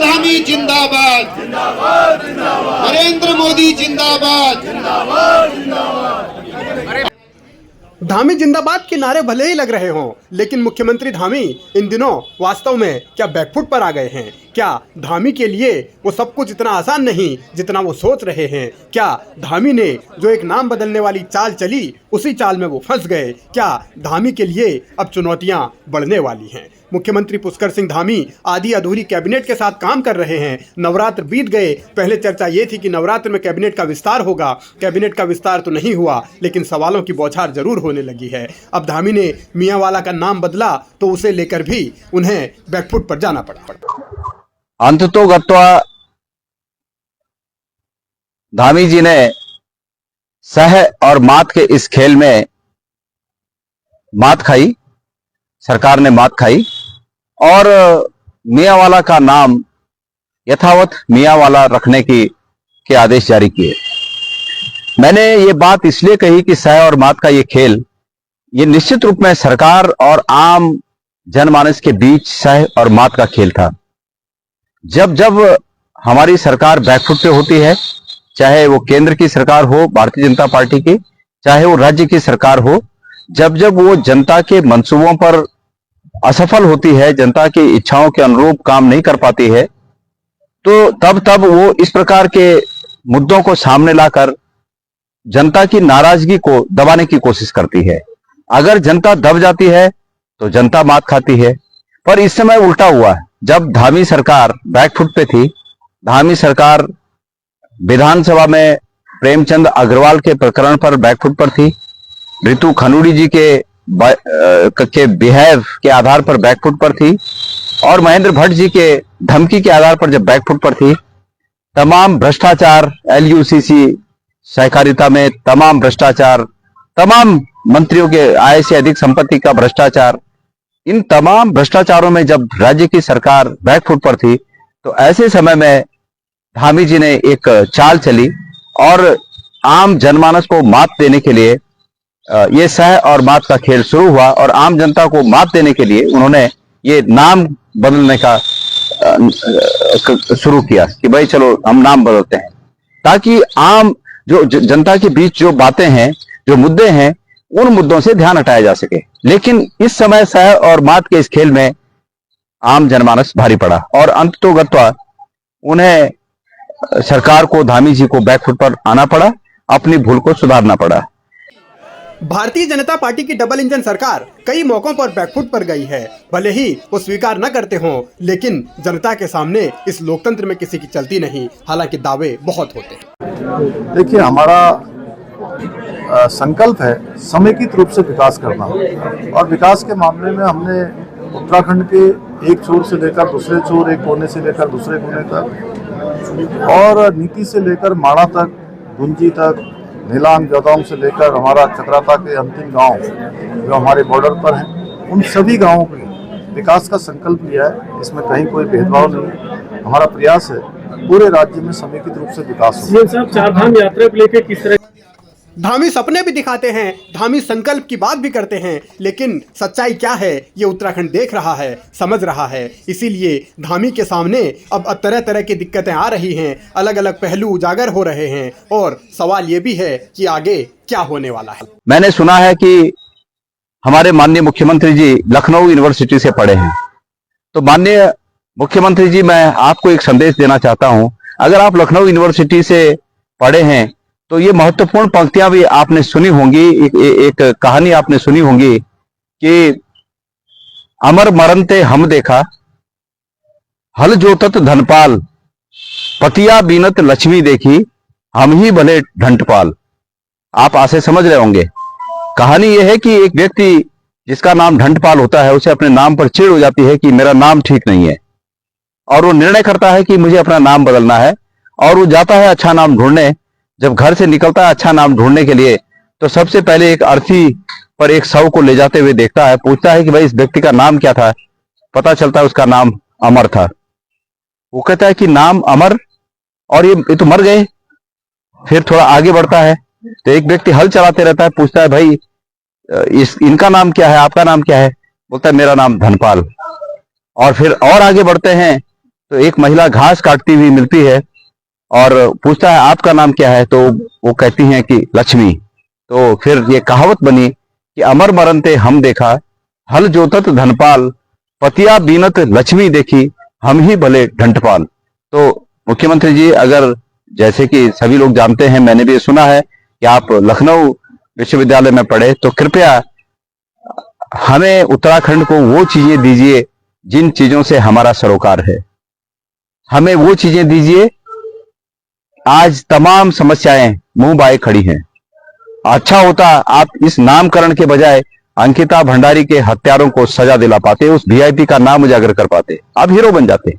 धामी जिंदाबाद, नरेंद्र मोदी जिंदाबाद। धामी जिंदाबाद के नारे भले ही लग रहे हों, लेकिन मुख्यमंत्री धामी इन दिनों वास्तव में क्या बैकफुट पर आ गए हैं? क्या धामी के लिए वो सब कुछ इतना आसान नहीं जितना वो सोच रहे हैं? क्या धामी ने जो एक नाम बदलने वाली चाल चली, उसी चाल में वो फंस गए? क्या धामी के लिए अब चुनौतियां बढ़ने वाली हैं? मुख्यमंत्री पुष्कर सिंह धामी आधी अधूरी कैबिनेट के साथ काम कर रहे हैं। नवरात्र बीत गए, पहले चर्चा ये थी कि नवरात्र में कैबिनेट का विस्तार होगा। कैबिनेट का विस्तार तो नहीं हुआ, लेकिन सवालों की बौछार जरूर होने लगी है। अब धामी ने मियांवाला का नाम बदला तो उसे लेकर भी उन्हें बैकफुट पर जाना पड़ा। अंततो गत्वा धामी जी ने सह और मात के इस खेल में मात खाई, सरकार ने मात खाई और मियांवाला का नाम यथावत मियांवाला रखने के आदेश जारी किए। मैंने ये बात इसलिए कही कि सह और मात का ये खेल, ये निश्चित रूप में सरकार और आम जनमानस के बीच सह और मात का खेल था। जब जब हमारी सरकार बैकफुट पे होती है, चाहे वो केंद्र की सरकार हो भारतीय जनता पार्टी की, चाहे वो राज्य की सरकार हो, जब जब वो जनता के मंसूबों पर असफल होती है, जनता की इच्छाओं के अनुरूप काम नहीं कर पाती है, तो तब वो इस प्रकार के मुद्दों को सामने लाकर जनता की नाराजगी को दबाने की कोशिश करती है। अगर जनता दब जाती है तो जनता मात खाती है। पर इस समय उल्टा हुआ है। जब धामी सरकार बैकफुट पे थी, धामी सरकार विधानसभा में प्रेमचंद अग्रवाल के प्रकरण पर बैकफुट पर थी, रितु खनूड़ी जी के बिहेव के आधार पर बैकफुट पर थी, और महेंद्र भट्ट जी के धमकी के आधार पर जब बैकफुट पर थी, तमाम भ्रष्टाचार, LUCC सहकारिता में तमाम भ्रष्टाचार, तमाम मंत्रियों के आय से अधिक संपत्ति का भ्रष्टाचार, इन तमाम भ्रष्टाचारों में जब राज्य की सरकार बैकफुट पर थी, तो ऐसे समय में धामी जी ने एक चाल चली और आम जनमानस को मात देने के लिए ये सह और मात का खेल शुरू हुआ। और आम जनता को मात देने के लिए उन्होंने ये नाम बदलने का शुरू किया कि भाई चलो हम नाम बदलते हैं, ताकि आम जो जनता के बीच जो बातें हैं, जो मुद्दे हैं, उन मुद्दों से ध्यान हटाया जा सके। लेकिन इस समय सह और मात के इस खेल में आम जनमानस भारी पड़ा और अंततोगत्वा उन्हें सरकार को, धामी जी को बैकफुट पर आना पड़ा, अपनी भूल को सुधारना पड़ा। भारतीय जनता पार्टी की डबल इंजन सरकार कई मौकों पर बैकफुट पर गई है। भले ही वो स्वीकार न करते हों, लेकिन जनता के सामने इस लोकतंत्र में किसी की चलती नहीं, हालांकि दावे बहुत होते हैं। देखिए, हमारा संकल्प है समेकित रूप से विकास करना, और विकास के मामले में हमने उत्तराखंड के एक छोर से लेकर दूसरे छोर, एक कोने से लेकर दूसरे कोने तक, और नीति से लेकर माणा तक, गुंजी तक, नीलाम जदौंग से लेकर हमारा चक्राता के अंतिम गांव जो हमारे बॉर्डर पर हैं, उन सभी गांवों के विकास का संकल्प लिया है। इसमें कहीं कोई भेदभाव नहीं है। हमारा प्रयास है पूरे राज्य में समेकित रूप से विकास हो। चार धाम यात्रा को लेकर किस तरह धामी सपने भी दिखाते हैं, धामी संकल्प की बात भी करते हैं, लेकिन सच्चाई क्या है ये उत्तराखंड देख रहा है, समझ रहा है। इसीलिए धामी के सामने अब तरह तरह की दिक्कतें आ रही हैं, अलग अलग पहलू उजागर हो रहे हैं, और सवाल ये भी है कि आगे क्या होने वाला है। मैंने सुना है कि हमारे माननीय मुख्यमंत्री जी लखनऊ यूनिवर्सिटी से पढ़े हैं, तो माननीय मुख्यमंत्री जी, मैं आपको एक संदेश देना चाहता हूं। अगर आप लखनऊ यूनिवर्सिटी से पढ़े हैं तो ये महत्वपूर्ण पंक्तियां भी आपने सुनी होंगी, एक कहानी आपने सुनी होंगी कि अमर मरनते हम देखा, हल जोतत धनपाल, पतिया बीनत लक्ष्मी देखी, हम ही भले ढंटपाल। आप आसे समझ रहे होंगे। कहानी यह है कि एक व्यक्ति जिसका नाम ढंटपाल होता है, उसे अपने नाम पर चिढ़ हो जाती है कि मेरा नाम ठीक नहीं है, और वो निर्णय करता है कि मुझे अपना नाम बदलना है, और वो जाता है अच्छा नाम ढूंढने। जब घर से निकलता है अच्छा नाम ढूंढने के लिए, तो सबसे पहले एक अर्थी पर एक शव को ले जाते हुए देखता है, पूछता है कि भाई इस व्यक्ति का नाम क्या था। पता चलता है उसका नाम अमर था। वो कहता है कि नाम अमर, और ये तो मर गए। फिर थोड़ा आगे बढ़ता है तो एक व्यक्ति हल चलाते रहता है, पूछता है भाई इनका नाम क्या है, आपका नाम क्या है? बोलता है मेरा नाम धनपाल। और फिर और आगे बढ़ते हैं तो एक महिला घास काटती हुई मिलती है और पूछता है आपका नाम क्या है, तो वो कहती हैं कि लक्ष्मी। तो फिर ये कहावत बनी कि अमर मरनते हम देखा, हल जोतत धनपाल, पतिया बीनत लक्ष्मी देखी, हम ही भले ढंटपाल। तो मुख्यमंत्री जी, अगर जैसे कि सभी लोग जानते हैं, मैंने भी सुना है कि आप लखनऊ विश्वविद्यालय में पढ़े, तो कृपया हमें उत्तराखंड को वो चीजें दीजिए जिन चीजों से हमारा सरोकार है। हमें वो चीजें दीजिए, आज तमाम समस्याएं मुंह बाए खड़ी हैं। अच्छा होता आप इस नामकरण के बजाय अंकिता भंडारी के हत्यारों को सजा दिला पाते, उस वीआईपी का नाम उजागर कर पाते, आप हीरो बन जाते।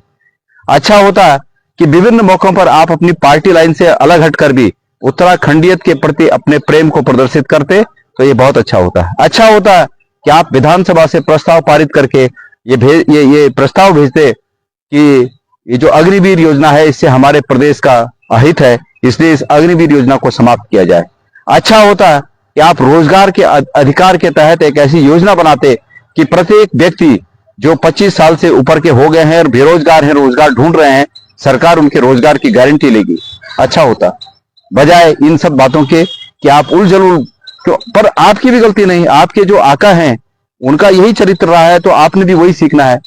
अच्छा होता कि विभिन्न मौकों पर आप अपनी पार्टी लाइन से अलग हटकर भी उत्तराखंडियत के प्रति अपने प्रेम को प्रदर्शित करते, तो ये बहुत अच्छा होता। अच्छा होता कि आप विधानसभा से प्रस्ताव पारित करके ये प्रस्ताव भेजते कि ये जो अग्निवीर योजना है इससे हमारे प्रदेश का अहित है, इसलिए इस अग्निवीर योजना को समाप्त किया जाए। अच्छा होता कि आप रोजगार के अधिकार के तहत एक ऐसी योजना बनाते कि प्रत्येक व्यक्ति जो 25 साल से ऊपर के हो गए हैं और बेरोजगार हैं, रोजगार ढूंढ रहे हैं, सरकार उनके रोजगार की गारंटी लेगी। अच्छा होता, बजाय इन सब बातों के कि आप उलझुल, पर आपकी भी गलती नहीं, आपके जो आका हैं उनका यही चरित्र रहा है, तो आपने भी वही सीखना है।